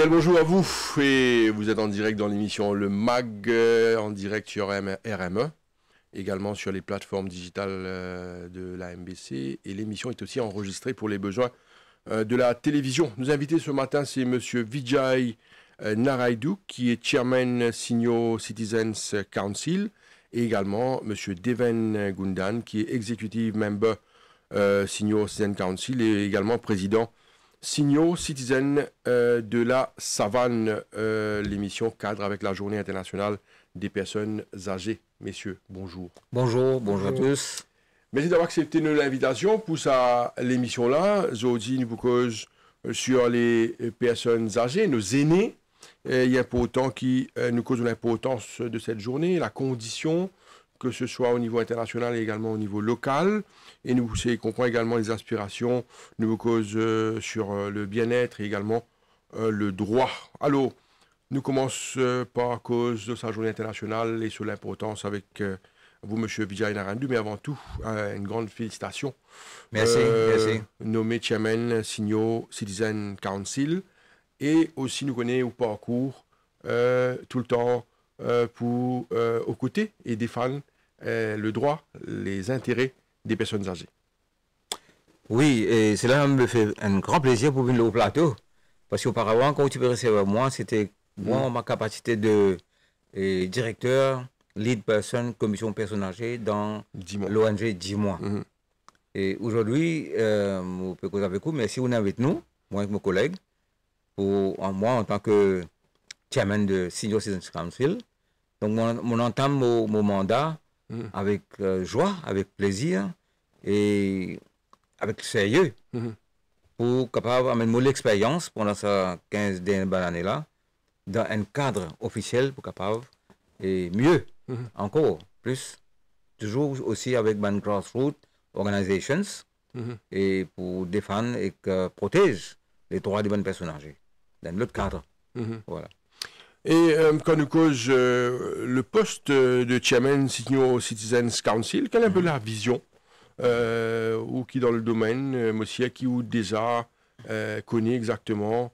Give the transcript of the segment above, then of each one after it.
Bel bonjour à vous, et vous êtes en direct dans l'émission Le Mag, en direct sur RME, également sur les plateformes digitales de la MBC, et l'émission est aussi enregistrée pour les besoins de la télévision. Nos invités ce matin, c'est Monsieur Vijay Naraidu, qui est Chairman Senior Citizens Council, et également Monsieur Deven Gundan, qui est Executive Member Senior Citizen Council, et également Président Senior Citizen de la Savane, l'émission cadre avec la Journée internationale des personnes âgées. Messieurs, bonjour. Bonjour, bonjour à tous. Merci d'avoir accepté l'invitation pour l'émission-là. Aujourd'hui, nous vous cause sur les personnes âgées, nos aînés. Il y a important qui nous cause l'importance de cette journée, la condition, que ce soit au niveau international et également au niveau local. Et nous comprend également les aspirations, nous vous cause sur le bien-être et également le droit. Alors, nous commençons par cause de sa journée internationale et sur l'importance avec vous, M. Vijay Naraidu, mais avant tout, une grande félicitation. Merci, merci. Nommé Chairman Senior Citizen Council. Et aussi, nous connaissons au parcours tout le temps aux côtés et défendre le droit, les intérêts des personnes âgées. Oui, et cela me fait un grand plaisir pour venir au plateau. Parce qu'auparavant, quand tu peux recevoir moi, c'était moi, ma capacité de directeur, lead person, commission personnes âgées dans l'ONG 10 mois. Et aujourd'hui, je peux causer avec vous, mais si vous êtes avec nous, moi et mes collègues, moi en tant que chairman de Senior Citizens Council, donc mon entame mon mandat avec joie, avec plaisir et avec sérieux pour capable amener l'expérience pendant ces 15 dernières années-là dans un cadre officiel pour capable et mieux encore plus toujours aussi avec une grassroots organizations et pour défendre et protéger les droits des bonnes personnes âgées dans l'autre cadre. Voilà. Et quand nous cause le poste de Chairman Senior Citizens Council, quelle est un peu la vision ou qui dans le domaine, monsieur, qui ou déjà connaît exactement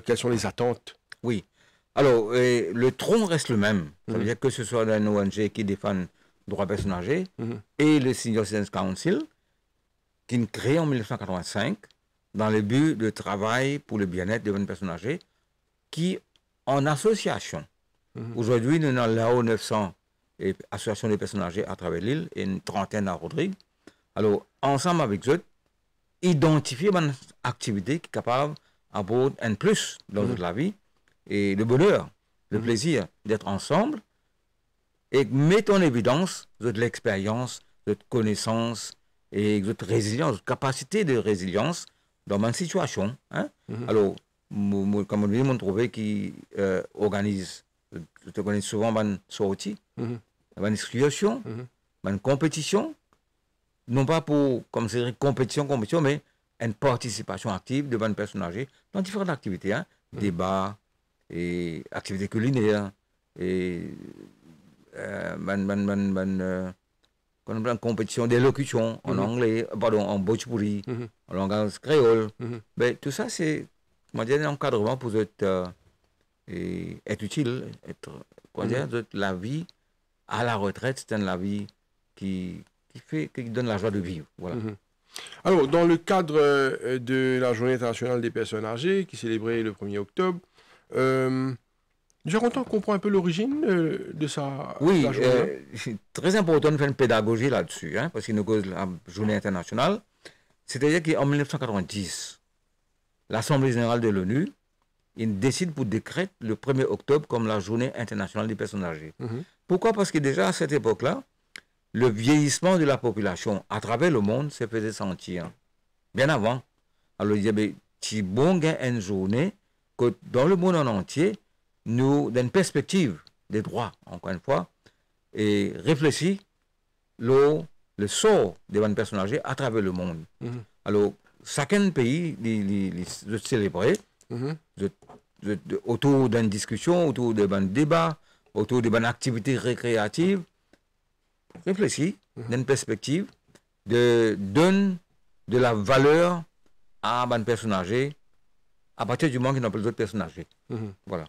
quelles sont les attentes? Oui. Alors, le tronc reste le même. Ça veut dire que ce soit une ONG qui défend les droits des personnes âgées et le Senior Citizens Council, qui est créé en 1985 dans le but de travail pour le bien-être des personnes âgées, qui en association. Aujourd'hui, nous avons là 900 associations de personnes âgées à travers l'île et une trentaine à Rodrigue. Alors, ensemble avec eux, identifier une activité qui est capable d'apporter un plus dans la vie et le bonheur, le plaisir d'être ensemble et mettre en évidence de l'expérience, de connaissance et de résilience, de capacité de résilience dans une situation. Hein? Alors, comme on dit, mon trouvé qui organise, je te connais souvent, une sortie, une excursion, une compétition, non pas pour, comme c'est compétition, mais une participation active de bonnes personnes âgées dans différentes activités, hein, débats, et activités culinaires, et compétition d'élocution en anglais, pardon, en bhojpuri, en langage créole. Mais tout ça, c'est un encadrement pour être utile, la vie à la retraite, c'est la vie qui donne la joie de vivre. Voilà. Alors, dans le cadre de la Journée internationale des personnes âgées, qui est célébrée le 1er octobre, j'ai content de comprendre un peu l'origine de sa journée. C'est très important de faire une pédagogie là-dessus, hein, parce qu'il nous cause la Journée internationale. C'est-à-dire qu'en 1990, l'Assemblée générale de l'ONU, il décide pour décret le 1er octobre comme la Journée internationale des personnes âgées. Pourquoi? Parce que déjà à cette époque-là, le vieillissement de la population à travers le monde se faisait sentir. Bien avant. Alors il disait, si bon gain une journée, que dans le monde en entier, nous, dans une perspective des droits, encore une fois, et réfléchir le sort des bonnes personnes âgées à travers le monde. Alors, chacun pays de célébrer autour d'une discussion, autour d'un débat, autour de bonnes activités récréatives, réfléchir dans une perspective de donner de la valeur à une personne âgée à partir du moment qu'il n'a pas les autres personnes âgées. Voilà.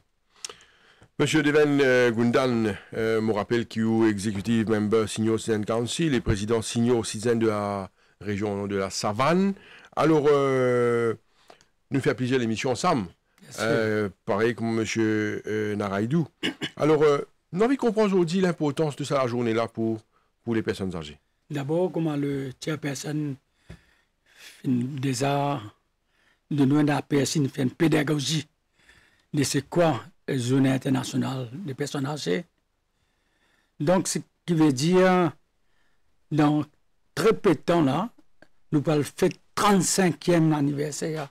Monsieur Deven Gundan, me rappelle qu'il est executive member Senior Citizen Council et président Senior Citizen de la région de la Savane. Alors, nous faisons plusieurs émissions ensemble, pareil comme monsieur Naraïdou. Alors, nous avons compris aujourd'hui l'importance de cette journée-là pour les personnes âgées. D'abord, comment le chairperson des arts de nous la personne fait une pédagogie de c'est quoi la journée internationale des personnes âgées. Donc, ce qui veut dire, dans très peu de temps là, nous allons faire 35e anniversaire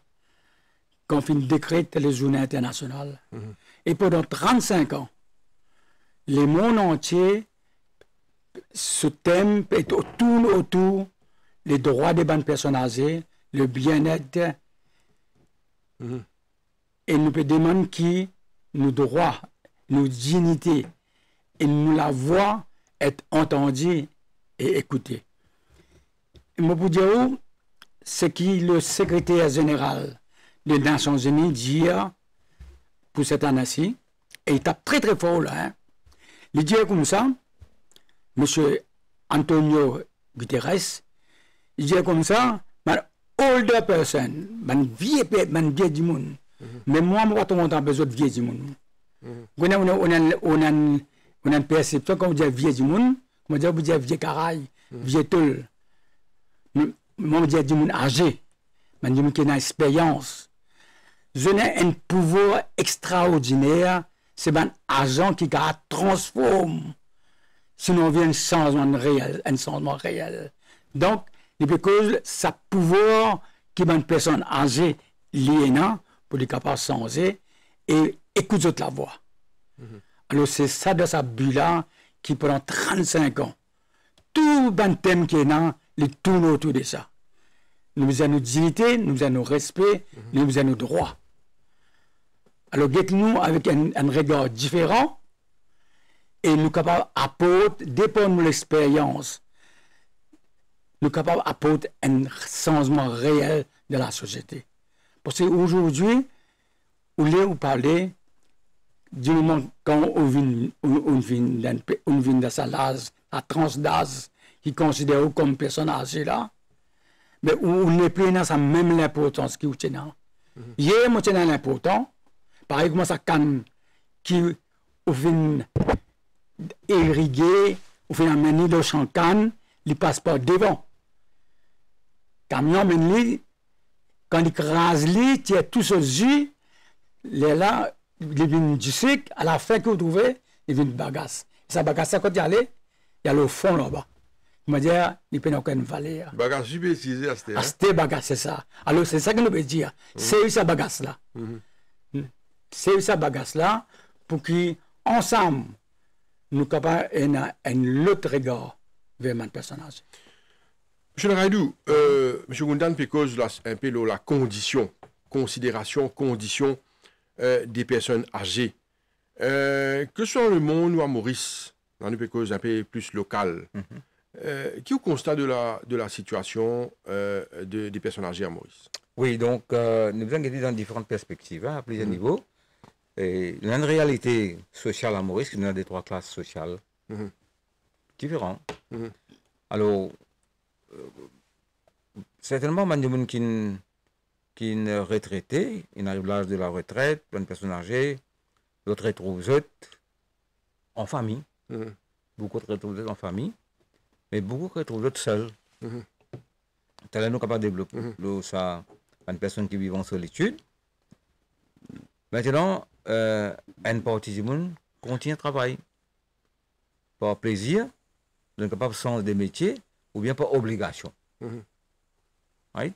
qu'on fait décrète les journées internationales. Et pendant 35 ans, le monde entier, ce thème tourne autour des droits des bonnes personnes âgées, le bien-être. Et nous peut demander qui nos droits, nos dignités, et nous la voix être entendue et écoutée. Je peux dire, ce qui le secrétaire général des Nations Unies dit pour cette année-ci, et il tape très très fort là, hein. Il dit comme ça, M. Antonio Guterres, il dit comme ça, man older person, man vieux du monde, mais moi, je n'ai besoin de vieux du monde. On a une perception quand on dit vieux du monde, on dit vieux caraï, vieux tol. Moi, je dis du monde âgé, je dis qui a une expérience. Je n'ai un pouvoir extraordinaire, c'est un agent qui transforme. Sinon, on vient un changement réel. Donc, parce que ça pouvoir qui est une personne âgée liée pour être capable de changer et écouter la voix. Alors, c'est ça de sa but-là qui pendant 35 ans, tout le thème qui est là, il tourne autour de ça. Nous avons nos dignités, nous avons nos respects, nous avons nos droits. Alors, nous avec un regard différent et nous sommes capables d'apporter, dépendant de l'expérience, nous sommes capables d'apporter un changement réel de la société. Parce qu'aujourd'hui, vous parlez du moment quand on vient de la tranche d'âge qui est considérée comme personne âgée là, mais on n'est plus dans sa même importance qui est là. Hier, moi, c'est l'important. Par exemple, ça can qui vient irriguer, ou vient amener le champ canne, il passe pas devant. Camion mène quand il crase il tient tout ce jus, là, il vient du sucre, à la fin que vous trouvez, il vient de bagasse. Sa bagasse, quand il y a le fond là-bas. Il m'a dit, il peut aucune valeur. Bagasse super utilisée à cette à cette bagasse, c'est ça. Alors, c'est ça que nous veut dire. C'est sa bagasse là. C'est sa bagasse là pour qu'ensemble, nous sommes capables un autre regard vers mon personnage. Monsieur Naraïdou, M. Gundan pose un peu la considération des personnes âgées. Que soit le monde ou à Maurice, dans une cause un peu plus locale, qui est au constat de la situation des personnes âgées à Maurice? Oui, donc nous avons regardé dans différentes perspectives, à plusieurs niveaux. Et il y a une réalité sociale à Maurice, qui est des trois classes sociales différentes. Alors, certainement, il y a des gens qui sont retraités, ils arrivent à l'âge de la retraite, plein de personnes âgées, d'autres retrouvent en famille. Beaucoup retrouvent en famille, mais beaucoup retrouvent seuls. Nous sommes capables de développer ça, une personne qui vit en solitude. Maintenant, une partie du monde continue à travailler par plaisir, donc pas sens des métiers, ou bien par obligation. Right?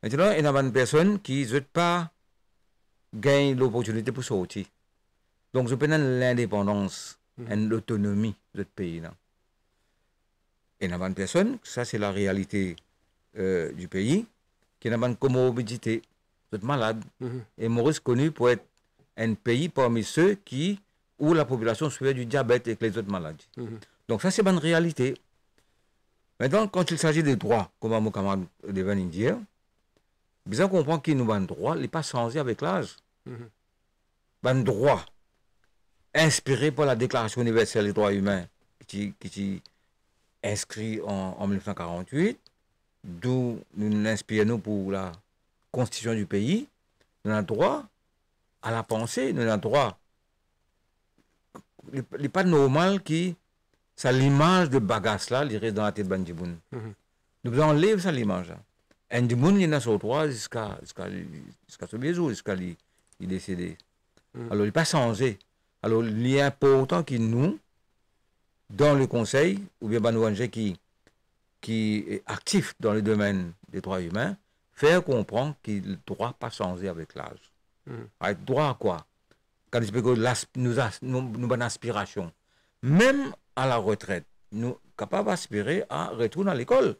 Maintenant, il y a une personne qui ne veut pas gagner l'opportunité pour sortir. Donc, je peux l'indépendance et l'autonomie de ce pays. Là. Et il y a une personne, ça c'est la réalité du pays, qui a une comorbidité, vous êtes malade. Et Maurice est connu pour être un pays parmi ceux où la population souffre du diabète et les autres maladies. Donc ça c'est une réalité. Maintenant, quand il s'agit des droits, comme mon camarade Deven dit, Bien comprendre qu'il nous a un droit, il n'est pas changé avec l'âge. Un droit inspiré par la Déclaration universelle des droits humains qui est inscrit en 1948, d'où nous nous inspirons pour la constitution du pays. Nous avons droit à la pensée, nous avons droit. Il n'est pas normal que ça l'image de bagasse là, il reste dans la tête de Bandjiboun. Nous devons enlever ça l'image là. Un du monde, il a sur droit jusqu'à ce jour, jusqu'à il est décédé. Alors, il n'est pas changé. Alors, il est important que nous, dans le conseil, ou bien ben, ONG qui est actif dans le domaine des droits humains, faire comprendre qu'il ne doit pas changer avec l'âge. Avec droit à quoi? Quand nous avons une aspiration. Même à la retraite, nous sommes capables d'aspirer à retourner à l'école.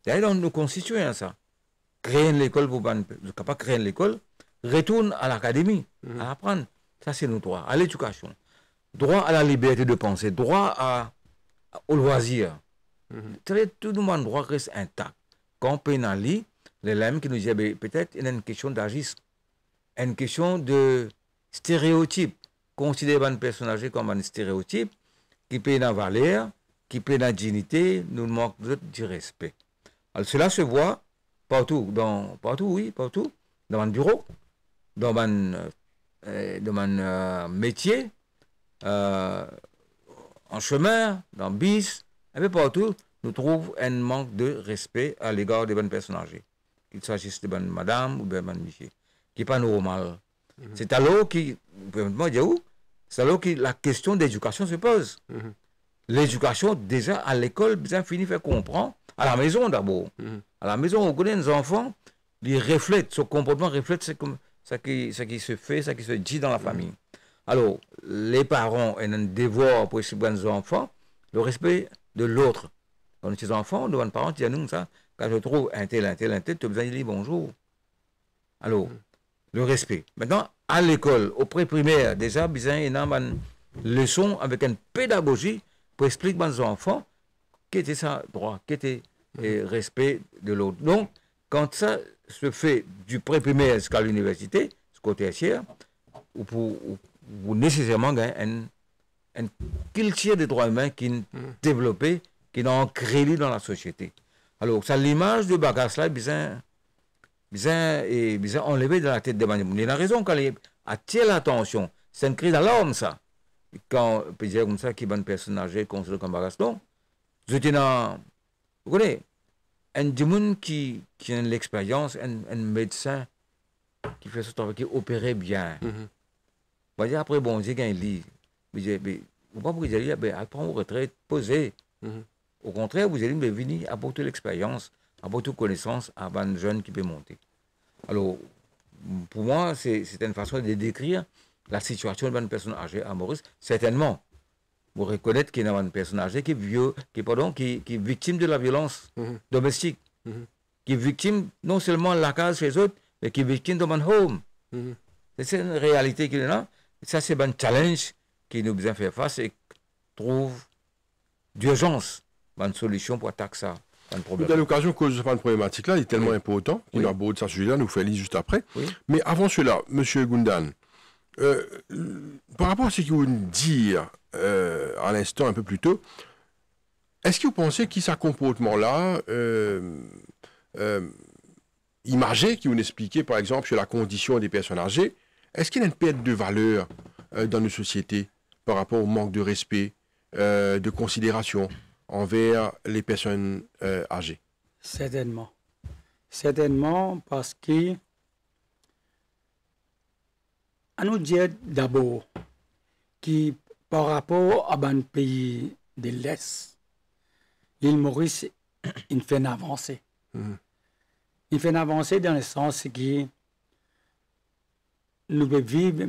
D'ailleurs, nous constituons ça. Créer une école pour capable créer une école, retourne à l'académie, à apprendre. Ça, c'est nos droits. À l'éducation. Droit à la liberté de penser. Droit au loisir. Tout le monde droit reste intact. Quand on pénalise, les lames qui nous disent peut-être il y a une question d'agisme, une question de stéréotype. Considérer un personnage comme un stéréotype qui peut dans la valeur, qui peut dans la dignité, nous manque du respect. Alors cela se voit partout, partout, dans mon bureau, dans mon métier, en chemin, dans le bis, un peu partout, nous trouvons un manque de respect à l'égard des bonnes personnes âgées. Qu'il s'agisse de bonne madame ou de bonne monsieur, qui n'est pas normal. C'est alors que la question d'éducation se pose. L'éducation, déjà, à l'école, bien fini fait comprendre, à la maison d'abord. À la maison, on connaît les enfants, ils reflètent, son comportement reflète ce qui se fait, ce qui se dit dans la famille. Alors, les parents ont un devoir pour les enfants, le respect de l'autre. Quand les enfants, devant les parents, ils disent ça, quand je trouve un tel, tu as besoin de dire bonjour. Alors, le respect. Maintenant, à l'école, au pré-primaire, déjà, il y a une leçon avec une pédagogie pour expliquer aux enfants quel était ça droit, quel était le respect de l'autre. Donc, quand ça se fait du pré-primaire jusqu'à l'université, jusqu'au tertiaire, vous nécessairement gagnez une culture des droits humains qui est développée, qui est en crédit dans la société. Alors, ça, l'image de bagage là, bien enlevé dans la tête des gens. Il a raison quand il attire l'attention. C'est un cri d'alarme, ça. Quand on peut dire comme ça, qu'il y a une personne âgée considérée comme bagage, non. Vous connaissez, un monde qui a l'expérience, un médecin qui fait ce travail, qui opère bien. Vous dire après, bon, j'ai gagné lit. Vous ne pouvez pas vous dire, après, on retraite, posez. Au contraire, vous allez venir apporter l'expérience, apporter connaissance à un jeune qui peut monter. Alors, pour moi, c'est une façon de décrire la situation d'une personne âgée à Maurice. Certainement, vous reconnaître qu'il y a une personne âgée qui est victime de la violence domestique, qui est victime non seulement de la case chez eux autres, mais qui est victime de mon home. C'est une réalité qu'il y a. Ça, c'est un challenge qui nous besoin faire face et trouve d'urgence une solution pour attaquer ça. À l'occasion, cause de cette problématique-là, il est tellement important qu'il a beau de ce sujet-là, nous fait lire juste après. Mais avant cela, M. Gundan, par rapport à ce que vous nous dites à l'instant, un peu plus tôt, est-ce que vous pensez que ce comportement-là, imagé, qui vous expliquait par exemple sur la condition des personnes âgées, est-ce qu'il y a une perte de valeur dans nos sociétés par rapport au manque de respect, de considération envers les personnes âgées? Certainement. Certainement parce que, à nous dire d'abord, que par rapport à un pays de l'Est, l'île Maurice, il fait une avancée. Il fait une avancée dans le sens que nous pouvons vivre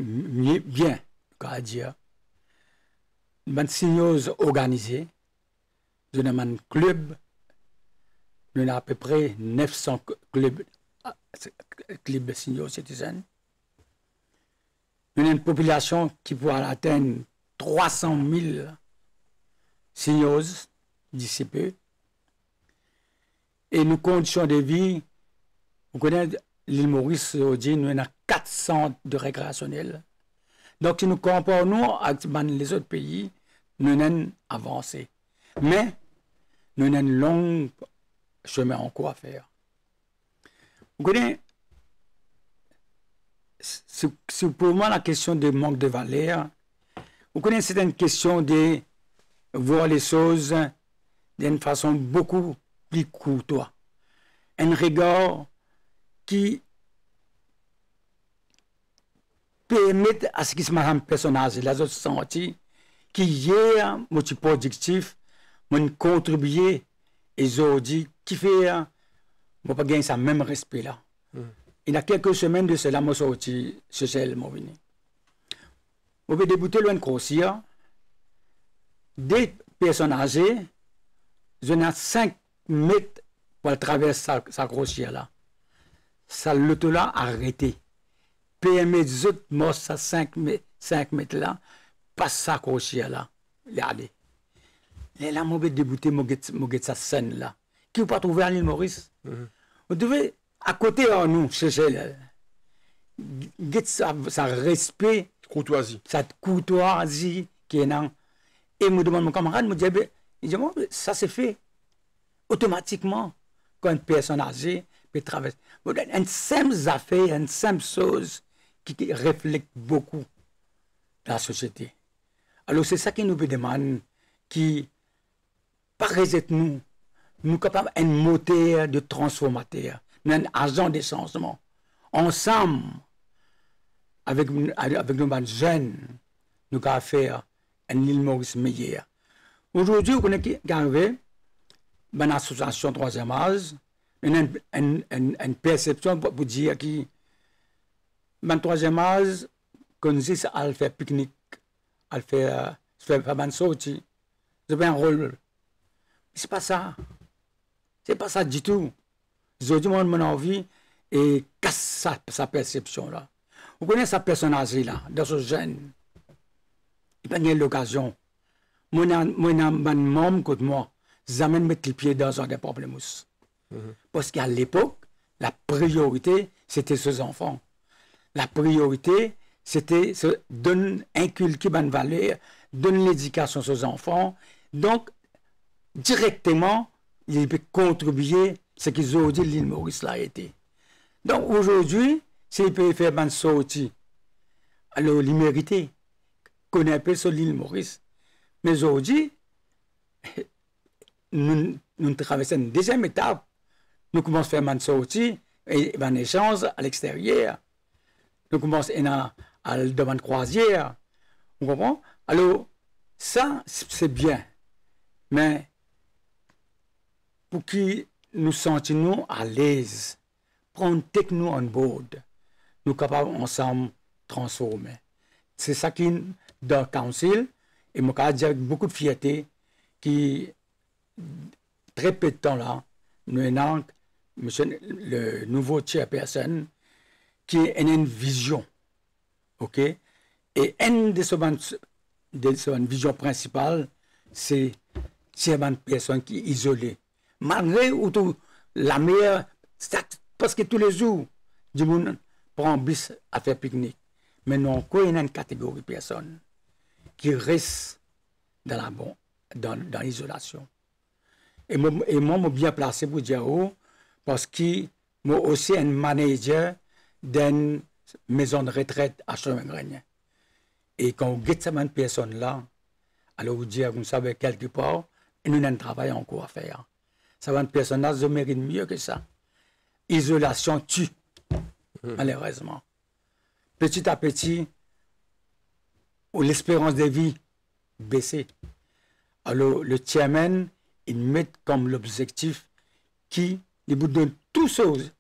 bien, à dire. Une symbiose organisée. Nous avons un club, nous avons à peu près 900 clubs de seniors citizens. Nous avons une population qui pourra atteindre 300 000 seniors d'ici peu. Et nos conditions de vie Vous connaissez l'île Maurice, aujourd'hui, nous avons 4 centres de récréationnels. Donc, si nous comparons avec les autres pays, nous avons avancé. Mais, nous avons un long chemin encore à faire. Vous connaissez, c'est pour moi la question du manque de valeur. Vous connaissez, c'est une question de voir les choses d'une façon beaucoup plus courtoise. Un regard qui permet à ce qui se met en personnage, les autres sentis, qui hier, moi, je suis productif, moi, contribuer, et aujourd'hui, qui fait, moi, pas gagner ça même respect là. Il y a quelques semaines de cela, moi, je suis sorti chez celle, moi, venu. On peut débuter loin de grossir, des personnes âgées, je n'ai 5 mètres pour traverser sa grossière là. Ça l'auto là arrêté. PME des autres morts à 5 mètres là, passe sa grossière là. Regardez. Et là, moi, je vais débuter sa scène là. Qui vous pas trouver à l'île Maurice? Vous devez, à côté de nous, chercher ça respect. Courtoisie. Cette courtoisie qui est là. Et me demande mon camarade, me dit, ça se fait automatiquement quand une personne âgée peut traverser. Une simple affaire, une simple chose qui reflète beaucoup la société. Alors c'est ça qui nous demande, qui, par nous, nous capables un moteur de transformateur, un agent de changement. Ensemble, avec nos jeunes, nous allons faire une île Maurice meilleure. Aujourd'hui, on est arrivé dans l'association 3e âge, une perception pour dire que dans 3e âge, qu'on dit à faire pique-nique, à faire une sortie, c'est un rôle. C'est pas ça. C'est pas ça du tout. Aujourd'hui, mon envie et casse sa perception là. Vous connaissez sa personne âgée là, dans ce jeune. Il n'a pas eu l'occasion. Moi, membre contre moi, jamais mettre les pieds dans un des problèmes. Parce qu'à l'époque, la priorité, c'était ses enfants. La priorité, c'était donner, inculquer une valeur, donner l'éducation à ses enfants. Donc, directement, il peut contribuer à ce qu'ils ont dit l'île Maurice l'a été. Donc, aujourd'hui, s'il peut faire une sortie, alors il méritait qu'on appelle sur l'île Maurice. Mais aujourd'hui, nous traversons une deuxième étape. Nous commençons à faire une sortie et un échange à l'extérieur. Nous commençons à le demander croisière. Vous comprenez? Alors, ça, c'est bien. Mais pour que nous sentions à l'aise, prendre nous en board, nous sommes capables ensemble de transformer. C'est ça qui, dans le council, et je peux dire avec beaucoup de fierté, qui, très peu de temps là, nous avons le nouveau chairperson qui a une vision. OK? Et une de ses visions principales, c'est une personne qui est isolée. Malgré la meilleure, parce que tous les jours, du monde prend un bus à faire pique-nique. Mais non, il y a une catégorie de personnes qui restent dans l'isolation. Et moi, je suis bien placé pour dire, parce que moi aussi un manager d'une maison de retraite à Chemin-Grenier. Et quand vous avez cette personne-là, alors vous dites, vous savez, quelque part, nous avons un travail encore à faire. Cette personne-là, je mérite mieux que ça. Isolation tue, malheureusement. Petit à petit, l'espérance de vie baisse. Alors, le chairman, il met comme l'objectif qui il vous donne tous ces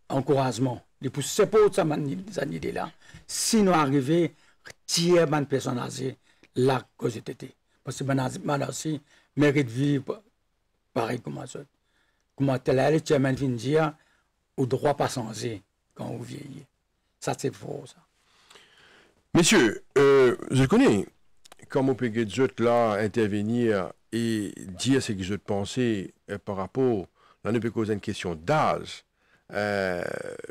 encouragements. Il vous support cette idée-là. Si nous arrivons à tirer une personne âgée, là, que j'étais. Parce que man aussi mérite de vivre pareil comme ça. Comment tel est le chairman vient dire, au droit pas changer quand vous vieillissez. Ça, c'est faux, ça. Messieurs, je connais comment on peut là intervenir et dire ce que je pensais par rapport, là, nous peut causer une question d'âge, Mais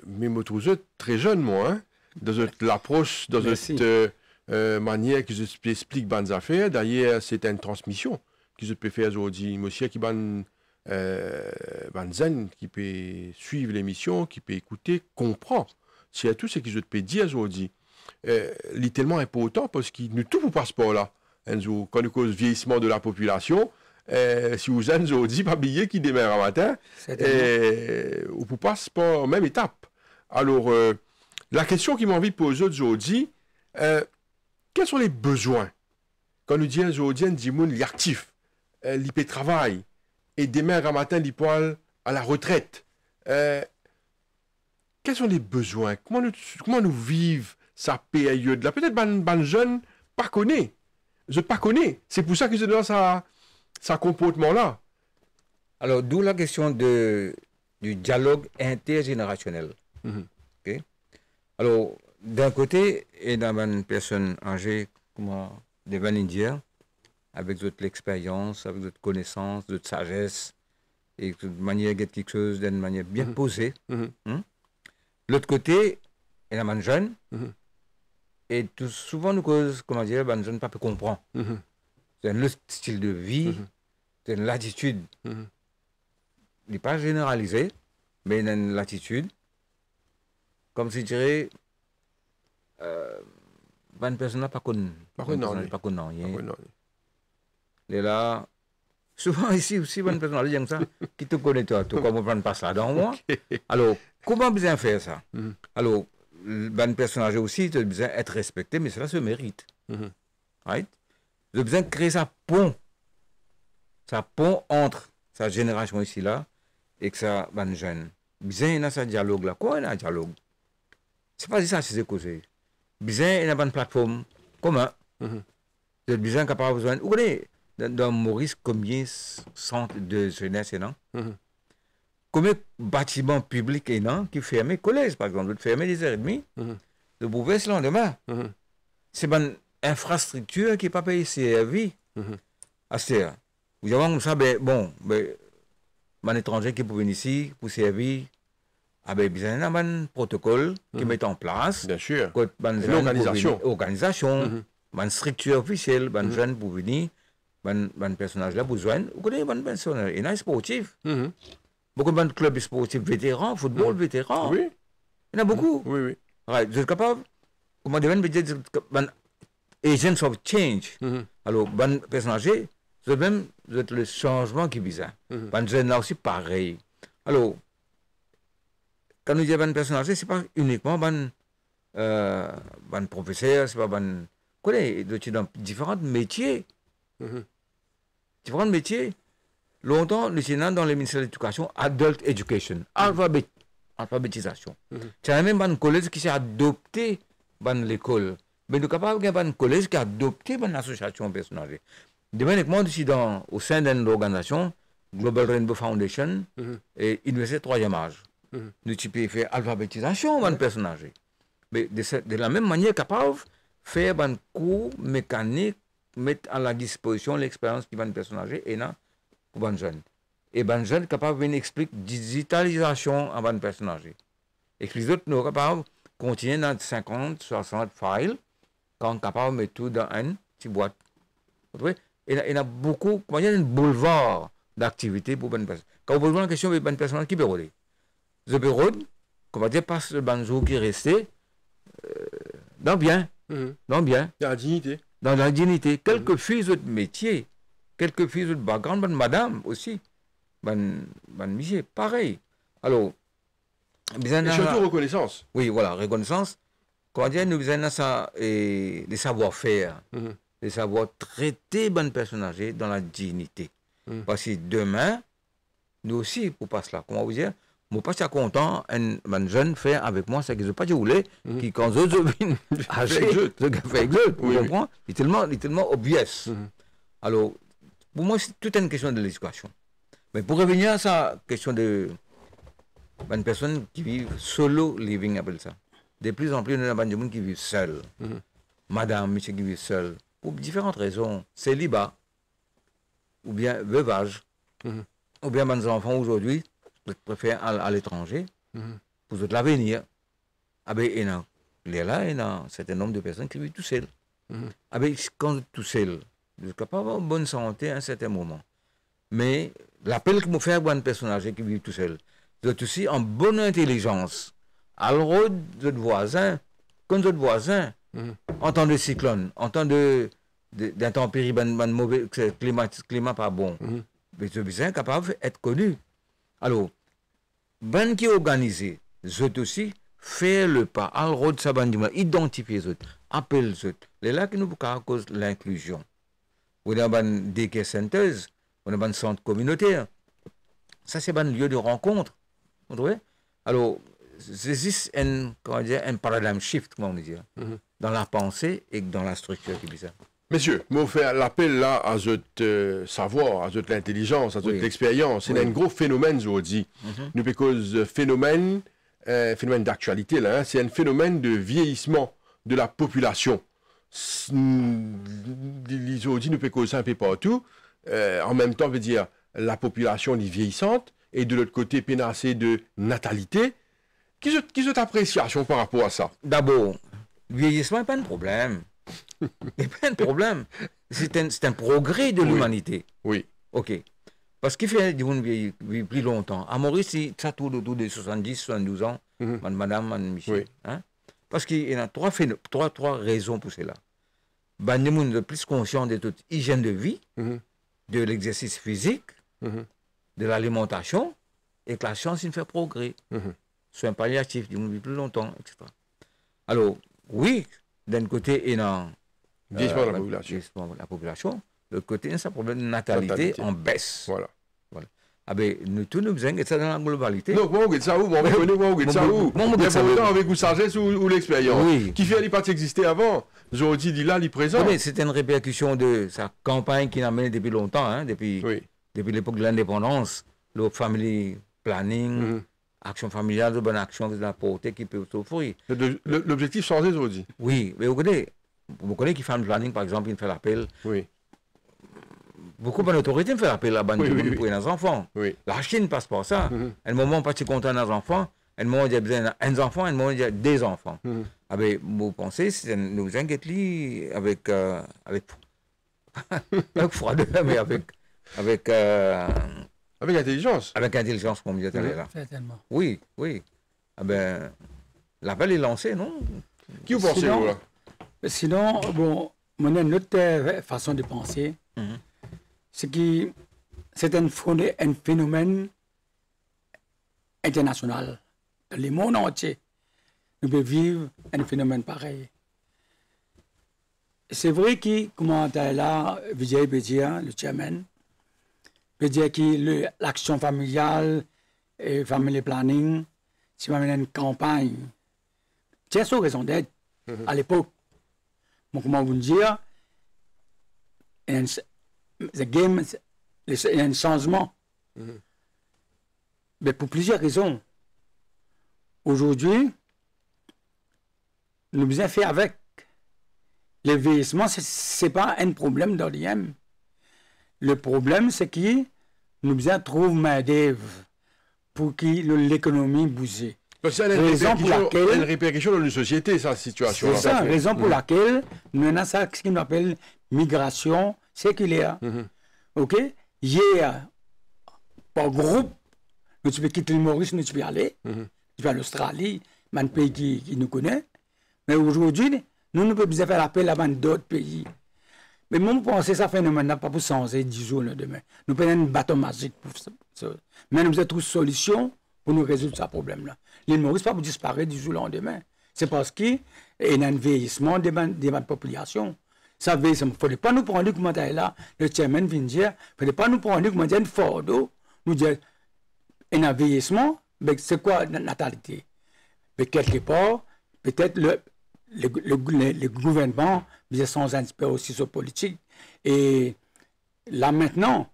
je trouve très jeune, moi, hein, dans l'approche, dans cette manière que je explique bonnes affaires. D'ailleurs, c'est une transmission que je peux faire aujourd'hui. Monsieur qui zen, qui peut suivre l'émission, qui peut écouter, comprend. C'est tout ce que je peux dire aujourd'hui. C'est tellement important parce qu'il ne tout vous passe pas là. Quand nous cause vieillissement de la population, si vous êtes aujourd'hui, pas oublier qui démarre un matin, ou vous passe pas en même étape. Alors, la question qui m'a envie de poser aujourd'hui, quels sont les besoins? Quand nous disons aujourd'hui, nous disons l'actif, l'IP travail, et démarre un matin, l'IP à la retraite. Quels sont les besoins? Comment nous vivons sa période là? Peut-être ban jeune pas connaît. Je pas connais. C'est pour ça que je donne ça comportement-là. Alors, d'où la question du dialogue intergénérationnel. Okay? Alors, d'un côté, il y a une personne âgée, comme des Indiens, avec toute l'expérience, avec toute connaissance, toute sagesse, et de manière de quelque chose d'une manière bien posée. L'autre côté, il y a une jeune, et tout souvent nous cause, comment dire, les jeunes ne peuvent pas comprendre. C'est le style de vie, c'est une l'attitude. Il n'est pas généralisé, mais il y a une l'attitude. Comme si je dirais, une personne n'a pas connu. Pas connu. Et là, souvent ici aussi, une personne dit ça, qui te connaît toi, tout comme on prend pas ça dans moi. Alors, comment bien faire ça? Alors, un personnage aussi, tu as besoin d'être respecté, mais cela se mérite. Right? Tu as besoin de créer sa pont entre sa génération ici-là et que ça, ben jeune. Besoin de ce dialogue-là. Quoi, il y a un dialogue? C'est pas ça, c'est causé. Besoin de une plateforme commun. Tu as besoin capable de. Vous connaissez, dans Maurice, combien de centres de jeunesse, non? Combien de bâtiments publics et non qui ferment collèges, par exemple, fermer des heures et demie, de bouger le lendemain. C'est une infrastructure qui n'est pas payée servie. C'est-à-dire, vous avez comme ça, un étranger qui peut venir ici pour servir, il y a un protocole qui met en place. Bien sûr. Une organisation, une structure officielle, un jeune pour venir, un personnage là pour joindre. Vous connaissez un personnage, il y a un sportif. Beaucoup de clubs sportifs vétérans, football vétéran. Oui. Il y en a beaucoup. Oui. Ouais, vous êtes capable, comment dire, agents of change. Alors, bon personnage, c'est même le changement qui est bizarre. Bon jeune là aussi pareil. Alors, quand nous disons bon personnage, ce n'est pas uniquement bon professeur, c'est pas bon. Vous connaissez, dans différents métiers. Différents métiers. Longtemps, nous sommes dans les ministères de l'Éducation, Adult Education, alphabétisation. Tu as même un collège qui s'est adopté dans l'école. Mais nous sommes capables d'avoir un collège qui a adopté une association personnelle. De même, moi, je suis au sein d'une organisation, Global Rainbow Foundation, et Université 3e âge. Nous avons fait alphabétisation de personnage. Mais de la même manière, capable de faire un cours mécanique, mettre à la disposition l'expérience qui va un personnage et non. Pour les jeunes. Et les jeunes sont capables de expliquer la digitalisation à les personnage. Et que les autres sont capables de continuer dans 50, 60 files, quand sont capables de mettre tout dans une petite boîte. Il y a beaucoup, il y a un boulevard d'activités pour les personnes. Quand vous posez la question, il y a une personne qui peut rouler. Le bureau, comment dire, passe le banjo qui est resté dans bien. Dans bien. Dans la dignité. Dans la dignité. Quelques filles de métier. Quelques filles de background, madame aussi, monsieur, pareil. Alors, et surtout reconnaissance. Oui, voilà, reconnaissance. Comment dire, nous avons ça, des savoir-faire, des savoir-traiter bonnes personnages dans la dignité. Parce que demain, nous aussi, pour pas cela, comment vous dire, moi pas si content, un jeune fait avec moi, c'est que je ne pas voulais, qui quand je viens âgé, je fais exode, vous comprenez? Il est tellement obvious. Alors, pour moi, c'est toute une question de l'éducation. Mais pour revenir à ça, question de une personne qui vit solo living, appelle ça. De plus en plus, il y a des gens qui vivent seuls. Madame, monsieur qui vivent seuls. Pour différentes raisons. Célibat, ou bien veuvage, ou bien des enfants aujourd'hui préfèrent à l'étranger. pour l'avenir. Ah ben, il y a un certain nombre de personnes qui vivent tout seules. Ah ben, quand tout seul, je ne peux pas avoir une bonne santé à un certain moment. Mais l'appel que me fait à un personnage qui vit tout seul, c'est aussi en bonne intelligence. Alors, votre voisin, quand votre voisin, en temps de cyclone, en temps d'intempéries, mauvais climat pas bon, mais ce voisin est capable d'être connu. Alors, ben qui est organisé, c'est aussi faire le pas, alors, ça identifier les autres, appeler les autres. C'est là que nous à cause de l'inclusion. On a des daycare centers, on a des centres communautaires. Ça, c'est un lieu de rencontre. Vous voyez? Alors, c'est un paradigme shift, comment on dit, dans la pensée et dans la structure qui est bizarre. Messieurs, moi, faire l'appel là à votre savoir, à votre intelligence, à votre expérience. C'est un gros phénomène, je vous dis. Nous, parce phénomène d'actualité, là, c'est un phénomène de vieillissement de la population. Aujourd'hui, nous pouvons ça un peu partout. En même temps, veut dire la population est vieillissante et de l'autre côté, pénassée de natalité. Qui est appréciation par rapport à ça? D'abord, le vieillissement n'est pas un problème. C'est pas un problème. C'est un progrès de l'humanité. Oui. OK. Parce qu'il fait du monde vieillir plus longtemps. À Maurice, ça tourne autour de 70, 72 ans, madame, monsieur. Oui. Hein? Parce qu'il y a trois raisons pour cela. Ben, les gens sont plus conscients de toute hygiène de vie, de l'exercice physique, de l'alimentation, et que la science il fait progrès. Soins palliatifs, du monde vit plus longtemps, etc. Alors, oui, d'un côté, il y a vieillissement de la population. De l'autre côté, il y a un problème de natalité en baisse. Voilà. Ah ben, nous tous nous besoin de ça dans la globalité. Donc, moi, on regarde ça où? On regarde ça où? Il y a pas avec vous sagesse ou l'expérience. Oui. Qui fait pas exister avant. Aujourd'hui, dit là, il présent. Oui, c'est une répercussion de sa campagne qui n'a mené depuis longtemps, hein, depuis l'époque de l'indépendance, le family planning, action familiale, de bonne action de la pauvreté qui peut s'offrir. L'objectif changé aujourd'hui. Oui, mais vous connaissez qui family planning, par exemple, il fait l'appel. Oui. Beaucoup d'autorités me font appel à la bande pour les enfants. Oui. La Chine passe par ça. À un moment, pas si content des enfants. À un moment, il y a besoin d'un enfant. À un moment, il y a des enfants. Ah ben, vous pensez, nous inquiétons avec froideur, mais avec intelligence. Avec intelligence, comme je disais là. Certainement. Oui. Ah ben, l'appel est lancé, non? Qui vous pensez, vous, là? Sinon, bon, on a une autre façon de penser. C'est un phénomène international. Dans le monde entier, nous pouvons vivre un phénomène pareil. C'est vrai que, comment là, Vijay peut dire, le chairman, peut dire que l'action familiale et family planning, c'est une campagne. C'est sa raison d'être à l'époque. Bon, comment vous dire, il y a un changement. Mais pour plusieurs raisons. Aujourd'hui, nous devons faire avec. Le vieillissement, ce n'est pas un problème d'ODM. Le problème, c'est que nous devons trouver main-d'œuvre pour que l'économie bouge. C'est une répercussion dans une société, cette situation. C'est ça, raison pour laquelle nous avons ça, ce qu'on appelle migration séculaire. OK? Hier, par groupe, nous peux quitter le Maurice, nous peux aller. Tu vas à l'Australie, un pays qui nous connaît. Mais aujourd'hui, nous ne pouvons pas faire appel à d'autres pays. Mais moi, je pense que ça phénomène n'a pas pour changer 10 jours le demain. Nous prenons un bâton magique pour ça. Mais nous avons trouvé une solution pour nous résoudre ce problème-là. L'île Maurice ne va pas disparaître du jour au lendemain. C'est parce qu'il y a un vieillissement de population. Ça veut dire qu'il ne faudrait pas nous prendre comme là. Le chairman vient dire, il ne faudrait pas nous prendre comme un fardeau. Nous dire, il y a un vieillissement, mais c'est quoi la natalité? Mais quelque part, peut-être le gouvernement sans un petit peu aussi sur politique. Et là maintenant,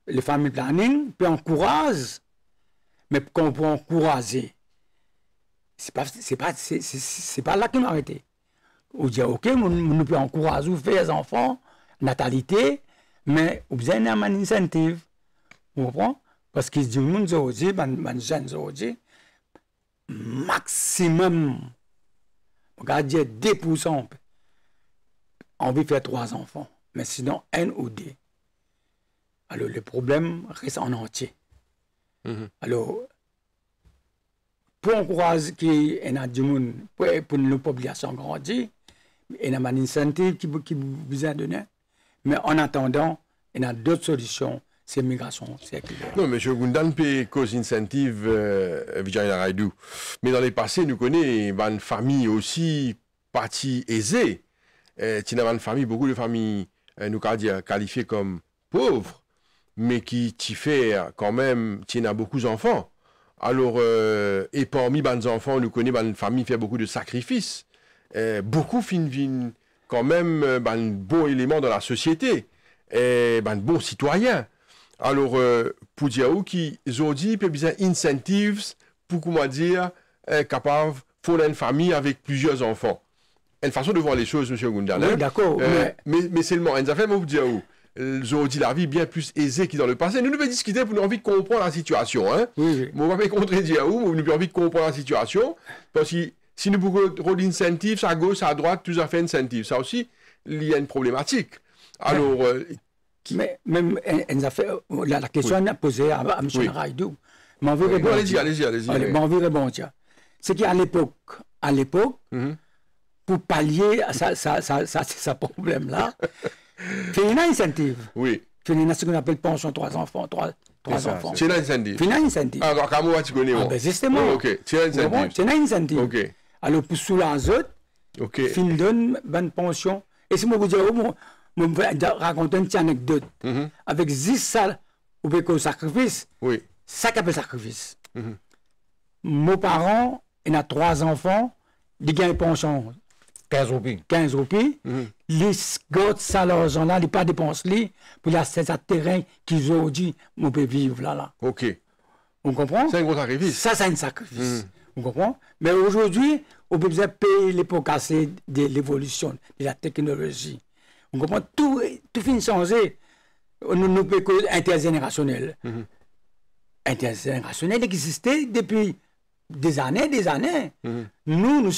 le family planning peut encourager, mais qu'on peut encourager, c'est pas là qu'on a arrêté. On dit ok, nous pouvons encourager ou faire des enfants, natalité, mais on a besoin d'un incentive. Vous comprenez? Parce que les gens aujourd'hui, les jeunes aujourd'hui, maximum, on va dire 2%, envie de faire 3 enfants, mais sinon un ou deux. Alors le problème reste en entier. Alors, pour encourager qu'il y ait du monde, pour nos populations grandir, il y a un incentive qui vous a donné. Mais en attendant, il y a d'autres solutions, c'est migration circulaire. Non, M. Gundan peut cause incentive Vijayana Raidou. Mais dans les passés, nous connaissons une famille aussi partie aisée. Il y a une famille, beaucoup de familles, nous qualifiées comme pauvres, mais qui fait quand même, il y a beaucoup d'enfants. Alors, et parmi les enfants, nous connaissons une famille qui fait beaucoup de sacrifices. Beaucoup finissent quand même un bon élément dans la société, un bon citoyen. Alors, pour dire qui aujourd'hui peut besoin incentives pour comment dire capable fonder une famille avec plusieurs enfants. Une façon de voir les choses, M. Gundan. Oui, d'accord. Mais seulement, on a fait pour dire où aujourd'hui la vie est bien plus aisée que dans le passé. Nous devons discuter pour nous envie de comprendre la situation. Hein? Oui. On va pas contredire où, nous avons envie de comprendre la situation parce que si nous avons rôle d'incentive, à gauche, à droite, tout à fait incentive. Ça aussi, il y a une problématique. Alors, mais même la question oui. Posée à M. Oui. Raidou. Allez-y. Mais on veut rebondir. C'est qu'à l'époque, pour pallier à ce problème-là, il y a une incentive. Oui. Il y a ce qu'on appelle pension 3 enfants. 3 enfants. C'est une incentive. C'est une incentive. Alors, comment tu connais? Ben justement. Ok, c'est une incentive. C'est une incentive. Ok. Alors, pour soulager les autres, il donne une pension. Et si je vous dis, je vais raconter une petite anecdote. Avec 10 salles, ou bien sacrifice, ça qu'appelle sacrifice. Mes parents, ils ont 3 enfants, ils gagnent une pension 15 roupies. 15 roupies. Les gars, ça, l'argent-là, ils pas dépensé pour la terrain qu'ils ont dit, on peut vivre là. Ok. On comprend? C'est un gros sacrifice. Ça, c'est un sacrifice. On comprend? Mais aujourd'hui, on peut payer les pots cassés de l'évolution, de la technologie. On comprend? Tout finit changer. Nous pouvons intergénérationnel. Intergénérationnel existait depuis des années. Nous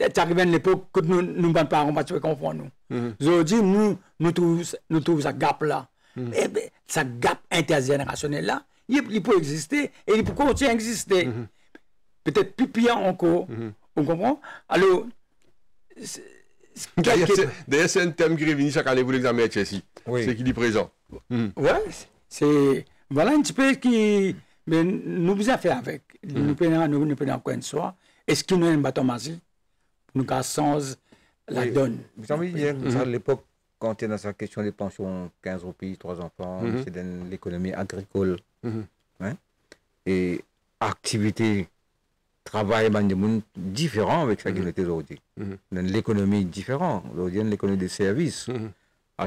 c'est arrivé à l'époque que nous ne parents pas comprendre nous. Aujourd'hui, nous trouvons ce gap-là. Et bien, ce gap intergénérationnel là, il peut exister et il peut continuer à exister. Peut-être plus pire encore. On comprend? Alors, d'ailleurs, c'est un thème qui revient chaque année pour l'examen HSI. C'est qu'il est présent. Ouais, c'est. Voilà un petit peu qui. Mais nous vous avons fait avec. Nous prenons encore une soir. Est-ce qu'il nous a un bâton magique? Nous cassons la donne. Vous savez, à l'époque, quand il y a dans sa question des pensions, 15 roupies, 3 enfants, c'est dans l'économie agricole. Et activité, travail, différent avec ce qui était aujourd'hui. Dans l'économie différente. Aujourd'hui, l'économie des services.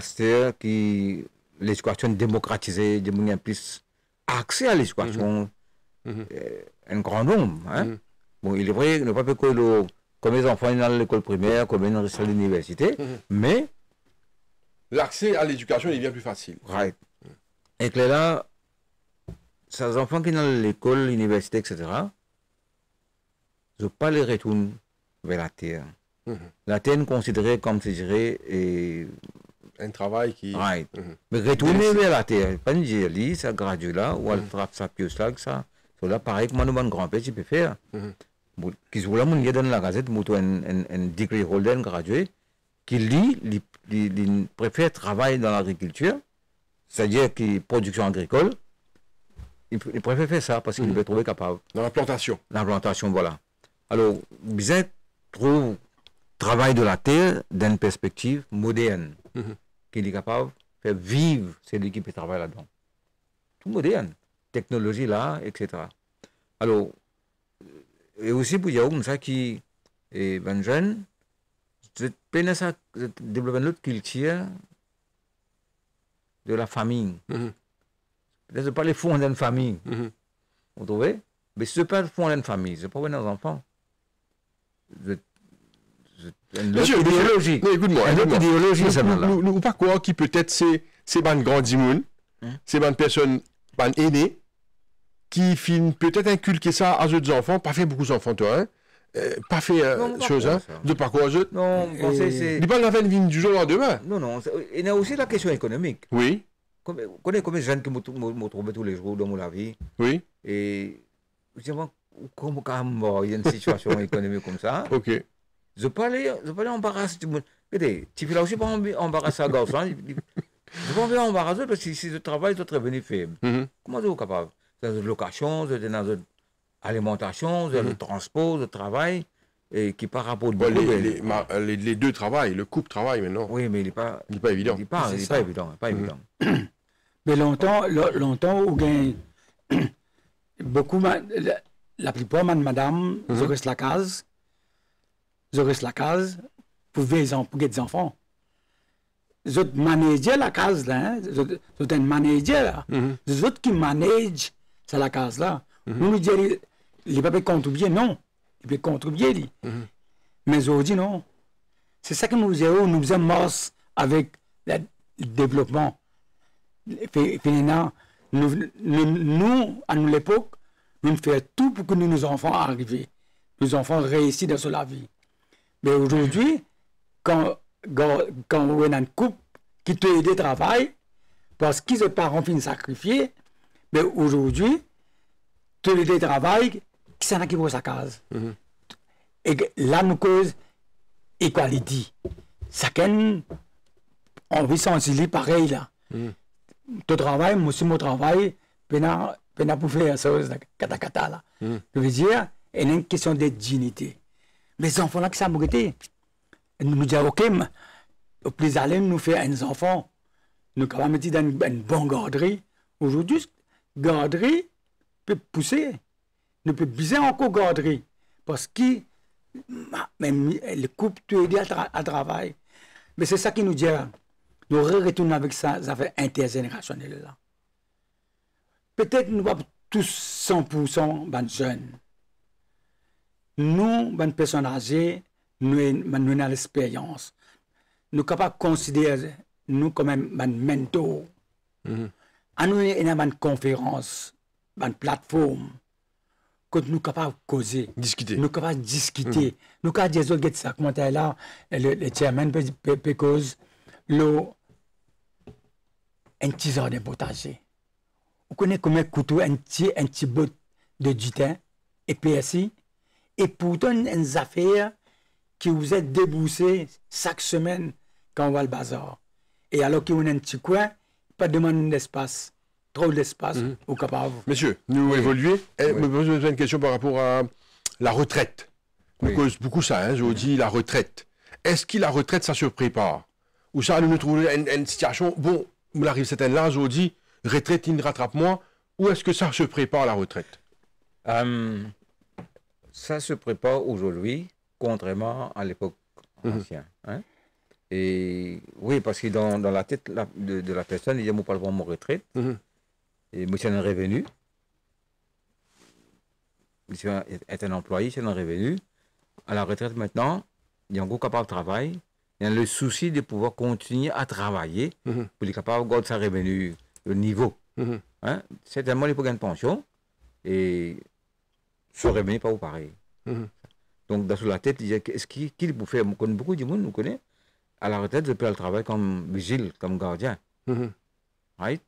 C'est-à-dire que l'éducation démocratisée, il y a plus accès à l'éducation, un grand nombre. Bon, il est vrai, ne pas que comme les enfants dans l'école primaire, comme ils restent à l'université, mais l'accès à l'éducation il devient plus facile. Right. Et que là, ces enfants qui sont dans l'école, l'université, etc., je ne pas les retourner vers la terre. La terre est considérée comme, je dirais, un travail qui... Right. Mais retourner vers la terre, pas une dire, ça gradue là, ou elle trappe sa pieuse là, ça. Là, pareil que mon grand-père, tu peux faire. Qui se voit dans la gazette, un degree holder, un gradué, qui lit, il préfère travailler dans l'agriculture, c'est-à-dire que production agricole, il préfère faire ça parce qu'il peut trouver capable. Dans la plantation. La plantation, voilà. Alors, bien trouve travail de la terre dans une perspective moderne, qu'il est capable de faire vivre celui qui peut travailler là-dedans. Tout moderne. Technologie là, etc. Alors, et aussi pour dire ça qui est ben jeune, peine ça développer une autre culture de la famille. Peut-être pas les fonds d'une famille. Vous trouvez? Mais ce n'est pas le fond d'une famille, ce n'est pas un enfant. Monsieur, idéologie. Non, écoute-moi. Idéologie, ça là. Nous pas croire qui peut-être c'est ban grand dimoun, c'est ban personne ban aîné qui finit peut-être inculquer ça à d'autres enfants, pas fait beaucoup d'enfants, toi, hein? Pas fait chose, hein? De parcours aux autres. Non, c'est... Il parle de la vie du jour au lendemain. Non, non. Il y a aussi la question économique. Oui. Vous connaissez combien de jeunes qui me trouvent tous les jours dans mon vie? Oui. Et je dis, comment il y a une situation économique comme ça? Ok. Je parlais embarrasser tout le monde. Regardez, tu fais là aussi pas embarrasser un garçon. Je ne peux pas embarrasser parce que si je travaille, je suis revenu faible. Comment êtes-vous capable? C'est dans une location, c'est dans une alimentation, c'est le transport, le travail, et qui par rapport à les deux travaillent, le couple travaille maintenant. Oui, mais il n'est pas évident. Il n'est pas évident. Pas évident. Mais longtemps, où gagne beaucoup, la plupart, madame, je reste la case. Je reste la case pour get des enfants. Je manager la case là, je suis un manager là. Je qui manage la case là. Nous disons, il ne peut pas contribuer, non. Il peut contribuer. Mais aujourd'hui, non. C'est ça que nous disons avec le développement. Nous, à l'époque, nous faisons tout pour que nos enfants arrivent. Nos enfants réussissent dans la vie. Mais aujourd'hui, quand on a un couple qui te aide à travailler, parce que les parents finissent sacrifier, mais aujourd'hui, tu aide à travailler, qui s'en a qui vaut sa case. Et là, nous cause égalité. Chacun, on vit sentir pareil là. Tu travailles, moi aussi, mon travail, pena pour faire ça, kata là. Je veux dire, il y a une question de dignité. Les enfants là qui sont mérités. Nous disons, ok, au plus aller, nous faisons un enfant. Nous sommes capables de mettre dans une bonne garderie. Aujourd'hui, garderie peut pousser. Nous peut biser encore garderie. Parce que même le couple peut aider à travailler. Mais c'est ça qui nous dit. Nous retournons avec ça, ça fait intergénérationnel là. Peut-être nous ne sommes pas tous 100% jeunes. Nous, les personnes âgées, nous avons l'expérience. Nous sommes capables de considérer nous comme un mentor. Nous avons une conférence, une plateforme, que nous sommes capables de causer. Discuter. Nous sommes capables de discuter. Nous sommes capables de dire ça. Comment là, le chairman peut cause un petit jardin potager. Vous connaissez combien coûte un petit bout de dutin et PSI? Et pourtant, une affaire qui vous est déboursée chaque semaine quand on va au bazar. Et alors qu'il y a un petit coin, pas de demander d'espace, trop d'espace, au capable. Monsieur, nous évoluons. Je me pose une question par rapport à la retraite. On cause beaucoup ça, hein, je vous dis la retraite. Est-ce que la retraite, ça se prépare? Ou ça, nous trouvons une situation, bon, il arrive certaines là, je vous dis, retraite, il rattrape moi. Ou est-ce que ça se prépare la retraite? Ça se prépare aujourd'hui, contrairement à l'époque ancienne. Hein? Et oui, parce que dans la tête de la personne, il dit, moi, pas de mon retraite. Et monsieur est un revenu. Monsieur est un employé, c'est un revenu. À la retraite maintenant, il est encore capable de travailler. Il y a le souci de pouvoir continuer à travailler pour être capable de garder sa revenu, le niveau. Hein? Certainement, il peut gagner une pension. Et ce revenu n'est pas pareil. Donc, dans la tête, il y a ce qu'il peut faire. Beaucoup de monde nous connaît. À la retraite, je peux aller travailler comme vigile, comme gardien. Right?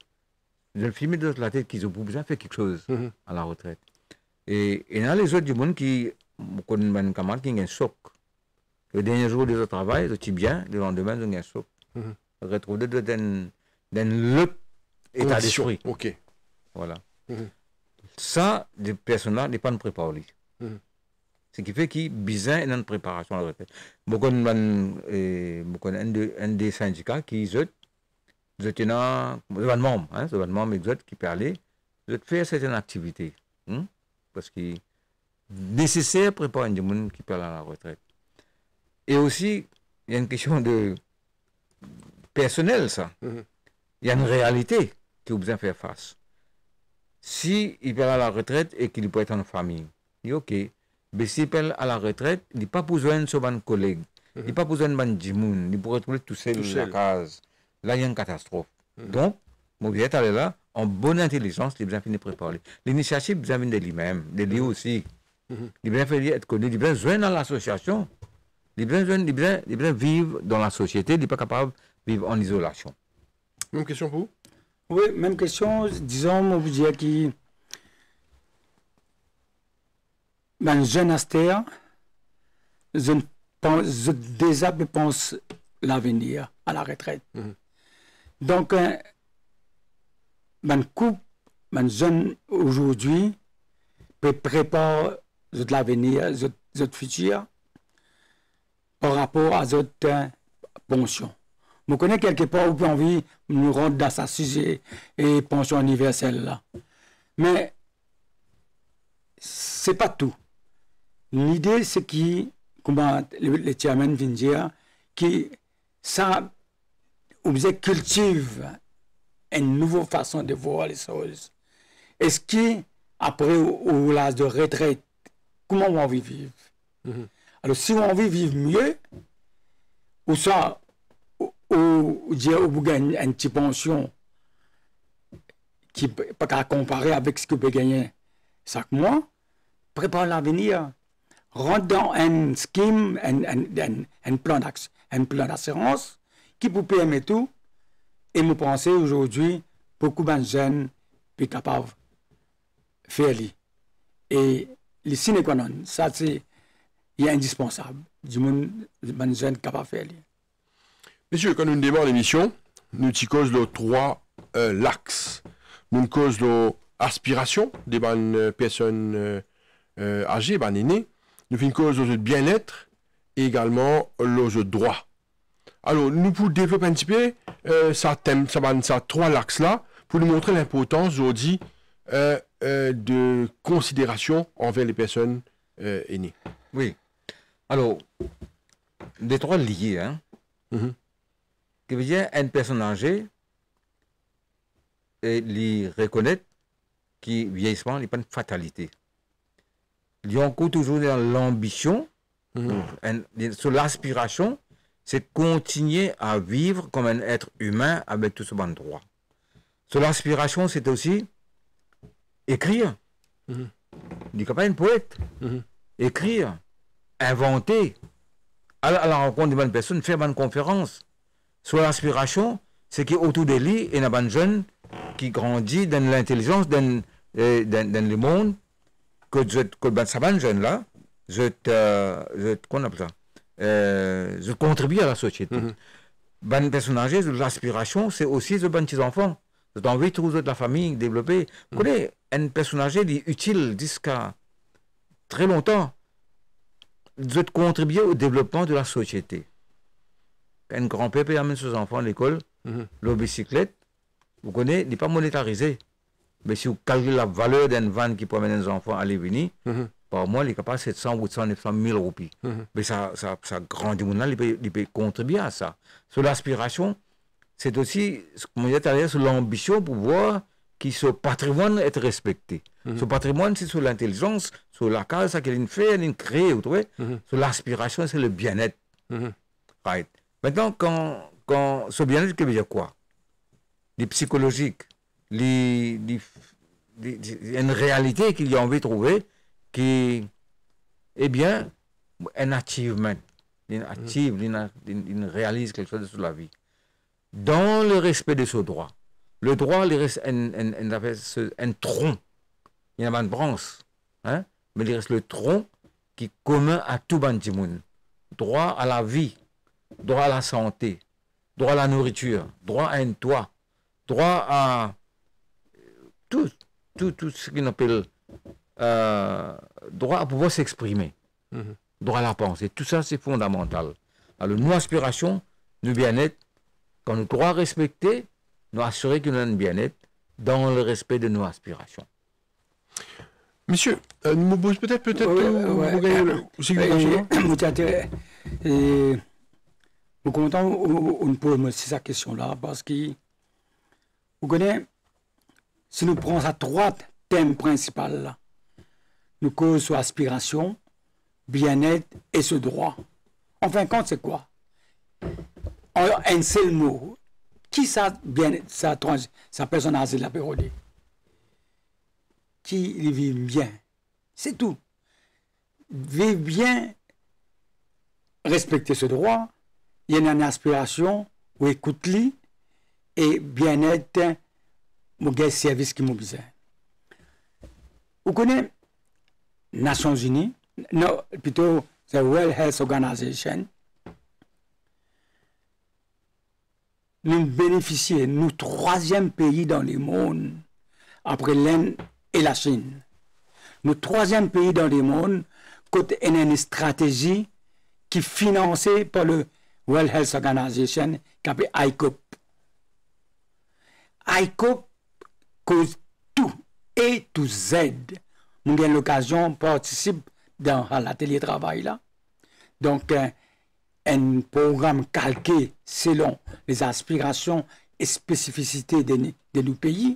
Je filme de la tête qu'ils ont besoin de faire quelque chose à la retraite. Et il y a les autres du monde qui ont un camarade qui ont un choc. Le dernier jour de travail, je suis bien, le lendemain, je ont un choc. Retrouver dans le état d'esprit. Ok. Voilà. Ça, des personnes-là, n'est pas une préparation. Ce qui fait qu'il y a besoin d'une préparation à la retraite. Beaucoup un des syndicats qui sont membres qui peuvent aller faire certaines activités. Parce qu'il est nécessaire de préparer des gens qui peuvent aller à la retraite. Et aussi, il y a une question de personnel, ça. Il y a une réalité qu'il a besoin de faire face. Si il peut aller à la retraite et qu'il peut être en famille, il est OK. Mais s'il peut aller à la retraite, il n'a pas besoin de son collègue. Il n'a pas besoin de djimoun. Il pourrait retrouver tout seul dans la case. Là, il y a une catastrophe. Donc, mon bien aller là en bonne intelligence, il bien finir préparer. L'initiative bien venir de lui-même, de lui aussi. Il bien fallu être connu, il bien joindre dans l'association. Il bien vivre dans la société, il n'est pas capable de vivre en isolation. Même question pour vous? Oui, même question. Disons, on vous dit que ben, jeune Aster, je déjà pense l'avenir, à la retraite. Donc, ben, couple, ben, jeune aujourd'hui, prépare l'avenir, notre futur, par rapport à notre pension. Je connais quelque part où on a envie de nous rendre dans sa sujet et pension universelle là. Mais c'est pas tout. L'idée c'est qui, comment le chairman vient de dire, qui ça cultive une nouvelle façon de voir les choses. Est-ce qu'après au l'âge de retraite, comment on va vivre? Alors si on veut vivre mieux, ou ça ou dire au bout une petite pension qui ne peut pas comparer avec ce que peut gagner chaque mois, prépare l'avenir, rentre dans un scheme, un plan d'assurance qui peut permettre tout. Et je pense aujourd'hui, beaucoup de jeunes sont capables de faire ça. Et les sine qua non, ça c'est indispensable. Du monde, les jeunes capables de faire ça. Messieurs, quand nous démarrons l'émission, nous causons les trois l'axe. Nous causons l'aspiration des personnes âgées, des aînés. Nous faisons cause de bien-être et également les droits. Alors, nous pouvons développer un petit peu ça trois l'axes-là pour nous montrer l'importance aujourd'hui de considération envers les personnes aînées. Oui. Alors, des trois liés, hein. Qui veut dire une personne âgée et lui reconnaître que vieillissement n'est pas une fatalité. Il y a encore toujours dans l'ambition, sur l'aspiration, c'est continuer à vivre comme un être humain avec tout ce bon droit. Sur l'aspiration, c'est aussi écrire. Il n'est pas un poète. Écrire, inventer, aller à la rencontre de bonnes personnes, faire bonne conférence. Sur l'aspiration, c'est qu'autour de lui, il y a un jeune qui grandit dans l'intelligence, dans le monde, que ce jeune là, qu'on appelle ça, je contribue à la société. Bonne personne âgée, l'aspiration, c'est aussi de bonnes petits enfants. J'ai envie de trouver de la famille, développer. Vous connaissez, une personne âgée est utile jusqu'à très longtemps. De contribuer au développement de la société. Un grand-père peut amener ses enfants à l'école, la bicyclette, vous connaissez, il n'est pas monétarisé. Mais si vous calculez la valeur d'une vanne qui peut amener les enfants à aller venir, par mois, il est capable de 700, 800, 900 000 roupies. Mais ça grandit, il peut contribuer à ça. Sur l'aspiration, c'est aussi, comme je disais, sur l'ambition pour voir que ce patrimoine est respecté. Ce patrimoine, c'est sur l'intelligence, sur la case, ça qu'il fait, il crée, vous trouvez. Sur l'aspiration, c'est le bien-être. Right. Maintenant, quand ce bien-être, ça veut dire quoi? Les psychologiques, une réalité qu'il y a envie de trouver, qui est bien un achievement. Il réalise quelque chose sur la vie. Dans le respect de ce droit. Le droit, il reste un tronc. Il y a une branche. Hein? Mais il reste le tronc qui est commun à tout le monde. Droit à la vie, droit à la santé, droit à la nourriture, droit à un toit, droit à tout ce qu'on appelle droit à pouvoir s'exprimer, droit à la pensée. Tout ça, c'est fondamental. Alors, nos aspirations, nos bien-être, quand nous droits respectés, nous assurer que nous avons un bien-être dans le respect de nos aspirations. Monsieur, nous pose peut-être nous comptons on peut me cette question-là parce que vous connaissez, si nous prenons à trois thèmes principaux là, nous causons sur aspiration, bien-être et ce droit. En fin de compte, c'est quoi? Un seul mot Qui ça personne âgée la période? Qui vit bien? C'est tout. Vivre bien, respecter ce droit, il y a une aspiration, ou écoute-li, et bien-être, mon service qui m'a besoin. Vous connaissez Nations Unies, non, plutôt the World Health Organization. Nous bénéficions, nous, 3e pays dans le monde, après l'Inde et la Chine. Nous, 3e pays dans le monde, côté une stratégie qui est financée par le World Health Organization, qui s'appelle ICOP. ICOP cause tout, A to Z. Nous avons l'occasion de participer dans l'atelier de travail là. Donc, un programme calqué selon les aspirations et spécificités de nos pays.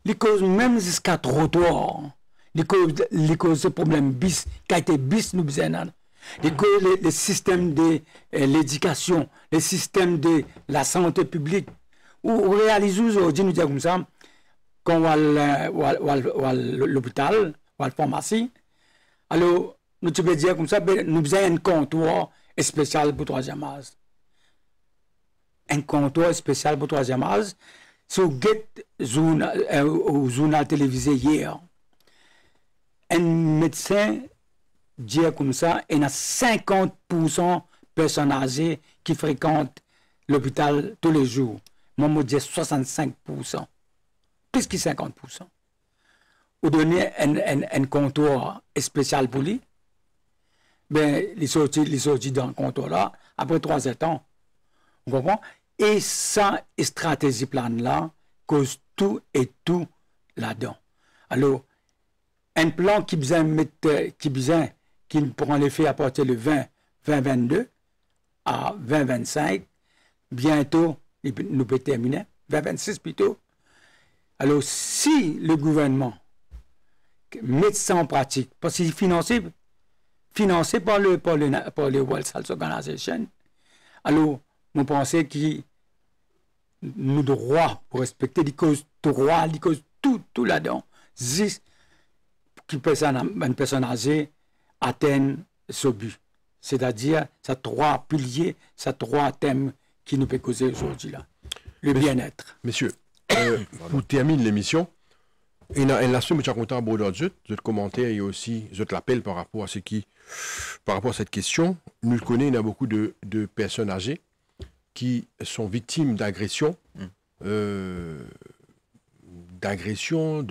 Les causes même jusqu'à trottoir. Les causes de problèmes bis, qui a été bis nous besoin. Les causes, les systèmes de l'éducation, les systèmes de la santé publique. On réalise aujourd'hui, nous disons comme ça, quand on va à l'hôpital, ou à la pharmacie, alors, nous pouvons dire comme ça, nous avons un comptoir spécial pour 3e âge. Un comptoir spécial pour 3e âge. Si vous regardez au journal télévisé hier, un médecin dit comme ça, il y a 50% de personnes âgées qui fréquentent l'hôpital tous les jours. Moi, je dis 65%. Plus que 50%. Vous donnez un comptoir spécial pour lui, ben, il sortit dans le comptoir là, après 3 ans. Vous comprenez? Et ça, stratégie plan là, cause tout et tout là-dedans. Alors, un plan qui prend l'effet à partir de 2022 à 2025, bientôt, nous peut terminer, 2026 plutôt. Alors, si le gouvernement met ça en pratique, parce qu'il est financé par le World Health Organization, alors, nous pensons que nous droits pour respecter les causes droits, les causes tout là-dedans, qui une personne âgée atteigne ce but. C'est-à-dire, ces 3 piliers, ces 3 thèmes qui nous peuvent causer aujourd'hui là. Le bien-être. Messieurs, pour terminer l'émission, il y a un aspect que je suis content de commentaire et aussi je te l'appelle par rapport à cette question. Nous le connaissons, il y a beaucoup de personnes âgées qui sont victimes d'agressions, de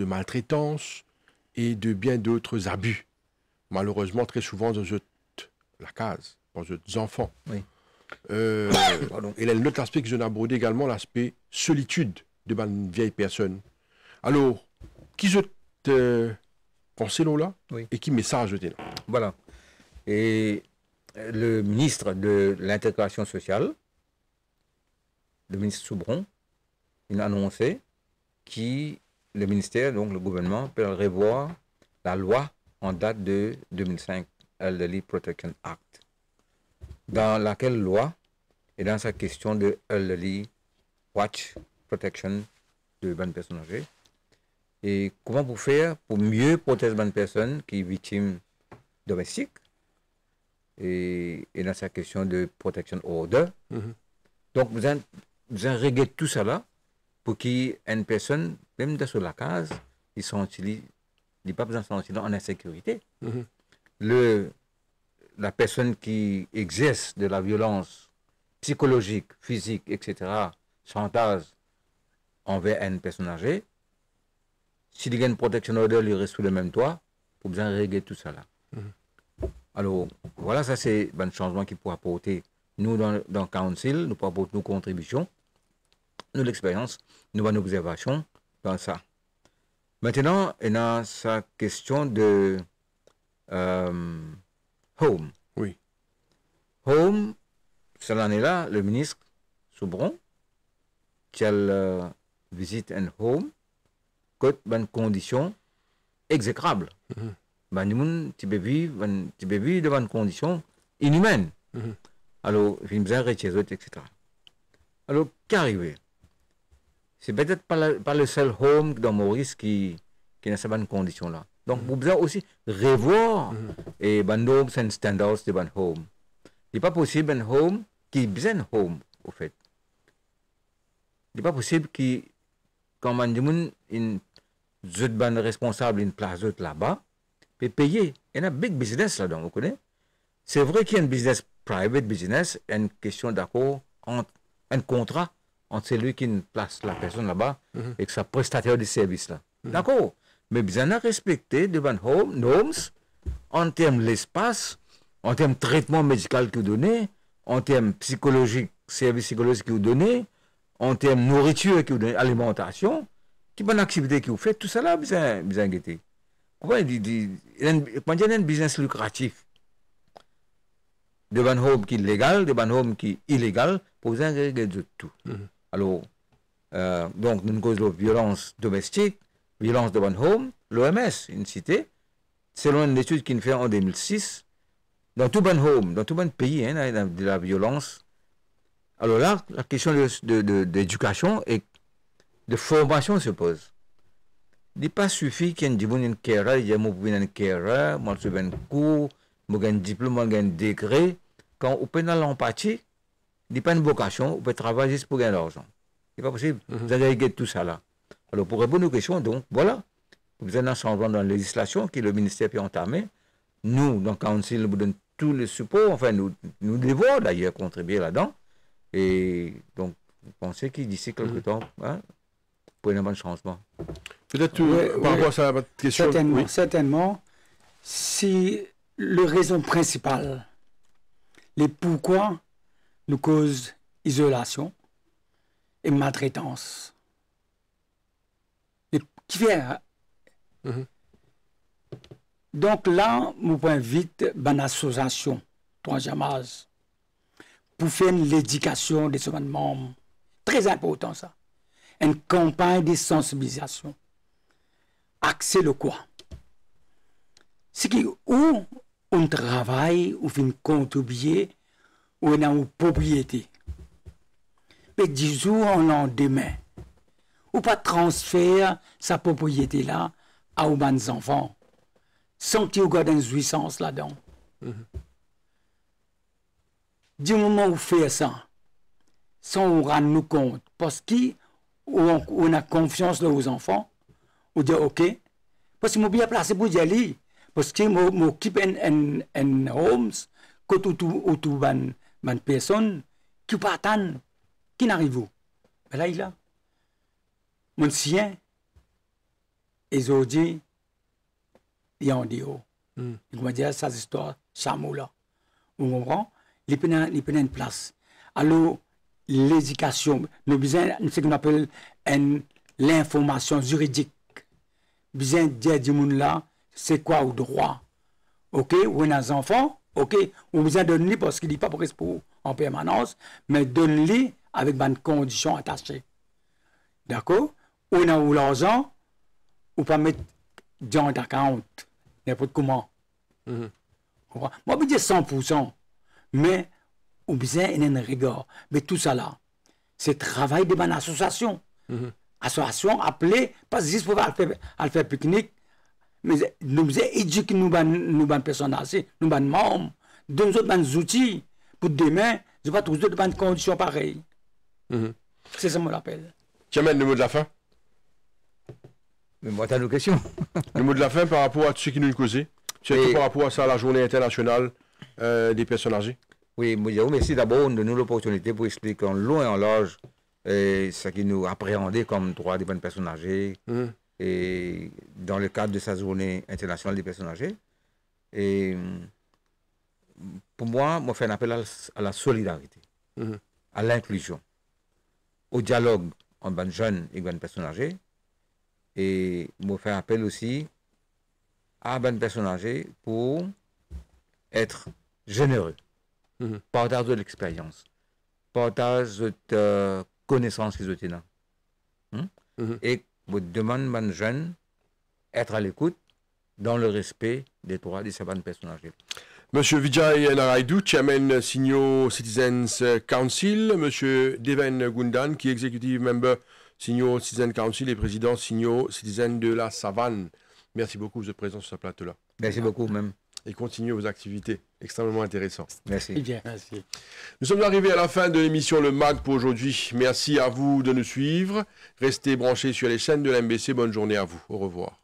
maltraitance et de bien d'autres abus. Malheureusement, très souvent, dans la case, dans les enfants. Oui. Et là, l'autre aspect que je vais aborder également, l'aspect solitude de une vieille personne. Alors, qui je te pensais là oui. Et qui message je là? Voilà. Et le ministre de l'intégration sociale, le ministre Soubron, il a annoncé que le ministère, donc le gouvernement, peut revoir la loi en date de 2005, Elderly Protection Act, dans laquelle loi est dans sa question de Elderly Watch Protection de bonnes personnes âgées. Et comment vous faire pour mieux protéger bonnes personnes qui sont victimes domestiques et dans sa question de protection order. Donc, vous avez réglé tout ça là pour qu'une personne, même dans la case, il n'est pas besoin de sentir en insécurité. La personne qui exerce de la violence psychologique, physique, etc., chantage envers une personne âgée, s'il y a une protection order, il reste sous le même toit, pour bien régler tout ça là. Alors, voilà, ça c'est un changement qui pourra apporter, nous dans le Council, nous pourrons apporter nos contributions, nous l'expérience, nous avons nos observations dans ça. Maintenant, il y a sa question de Home. Oui. Home, cette année-là, le ministre Soubron, qui a visité un home, côte bonne condition exécrable. Ben, nous, tu peux vivre devant une condition inhumaine. Alors, il me a retiré, etc. Alors, qu'arrive? C'est peut-être pas le seul home dans Maurice qui n'a ces bonnes conditions-là. Donc, vous devez aussi revoir et ben home, c'est un standard de ben home. Il n'est pas possible un home qui est bien home, au fait. Il n'est pas possible que, quand on dit une bonne responsable, une place là-bas, et payer. Il y a un big business là-dedans, vous connaissez? C'est vrai qu'il y a un business, private business, une question d'accord, un contrat entre celui qui place la personne là-bas et que sa prestataire de service là. D'accord? Mais bien à respecter devant normes en termes de l'espace, en termes de traitement médical que vous donnez, en termes psychologiques, services psychologiques que vous donnez, en termes de nourriture que vous donnez, alimentation, qui bonne activité que vous faites, tout ça là, bien guetter. Comment il y a un business lucratif devant home qui est légal, devant home qui est illégal, pour vous agréger de tout. Alors, donc, nous cause de violence domestique, violence devant home, l'OMS, une cité, selon une étude qu'il fait en 2006, dans tout bon home, dans tout bon pays, hein, il y a de la violence. Alors là, la question d'éducation et de formation se pose. Il n'est pas suffit qu'il y ait une carer, il y a un carer, moi je suis un cours, j'ai un diplôme, j'ai un degré. Quand on peut dans l'empathie, il n'y a pas une vocation, on peut travailler juste pour gagner de l'argent. Ce n'est pas possible. Vous allez gagner tout ça là. Alors pour répondre aux questions, donc voilà. Vous avez un changement dans la législation que le ministère peut entamer. Nous, dans le Council, nous donnons tout le support, enfin nous devons d'ailleurs contribuer là-dedans. Et donc, vous pensez que d'ici quelques temps, hein, pour un bon changement. Peut-être par rapport à votre question. Certainement. Si le raison principale, les pourquoi nous cause isolation et maltraitance. Et qui fait Donc là, nous pouvons vite une association, troisième âge, pour faire l'éducation de ce membres. Très important ça. Une campagne de sensibilisation. Axer le quoi? C'est que où on travaille, ou fait contribuer, ou on a une propriété. Mais du jour au lendemain, ou pas transférer sa propriété là à aux enfants, sans qu'il y ait une jouissance là-dedans. Du moment où on fait ça, sans on rendre nous compte, parce qu'on a confiance là aux enfants, on dit ok, parce que je suis bien placé pour y aller, parce que je m'occupe en homes, que tout ban personne qui pas attendre, qui n'arrive où. Mais là, il a. Mon sien, aujourd'hui, il est en déo. Il va dire ça, histoire, ça mot là. Vous comprenez? Il prend une place. Alors, l'éducation, nous besoin de ce qu'on appelle l'information juridique. Besoin de dire du monde là, c'est quoi au droit. Ok, ou un enfant, ok, on besoin de donner parce qu'il n'est pas pour en permanence, mais donne-lui avec des conditions attachées. D'accord? On a où l'argent, ou pas mettre dans l'account, n'importe comment. Moi, je veux dire 100%, mais on a besoin d'un regard. Mais tout ça là, c'est travail de bonne association. Association appelée, pas juste pour faire pique-nique, mais nous devons éduquer nous bonnes personnes, nous bonnes membres, donner nous bonnes outils pour demain, je ne vais pas trouver de bonnes conditions pareilles. C'est ça que je l'appelle. Tiens, le mot de la fin. Mais moi, tu as une question. Le mot de la fin par rapport à tout ce qui nous causé, surtout par rapport à ça, la journée internationale des personnes âgées. Oui, merci d'abord de nous l'opportunité pour expliquer en long et en large ce qui nous appréhendait comme droit des bonnes personnes âgées et dans le cadre de sa journée internationale des personnes âgées. Et pour moi, je fais un appel à la solidarité, à l'inclusion, au dialogue entre les jeunes et les personnes âgées. Et je fais appel aussi à les personnes âgées pour être généreux, partage de l'expérience, partage de connaissances qu'ils ont là. Et je demande aux jeunes d'être à l'écoute dans le respect des droits de ces personnes âgées. Monsieur Vijay Naraidu, Chairman Senior Citizens Council, Monsieur Deven Gundan, qui est Executive Member Senior Citizen Council et Président Senior Citizen de la Savane. Merci beaucoup de votre présence sur ce plateau-là. Merci beaucoup même. Et continuez vos activités, extrêmement intéressantes. Merci. Bien, merci. Nous sommes arrivés à la fin de l'émission Le MAG pour aujourd'hui. Merci à vous de nous suivre. Restez branchés sur les chaînes de la MBC. Bonne journée à vous. Au revoir.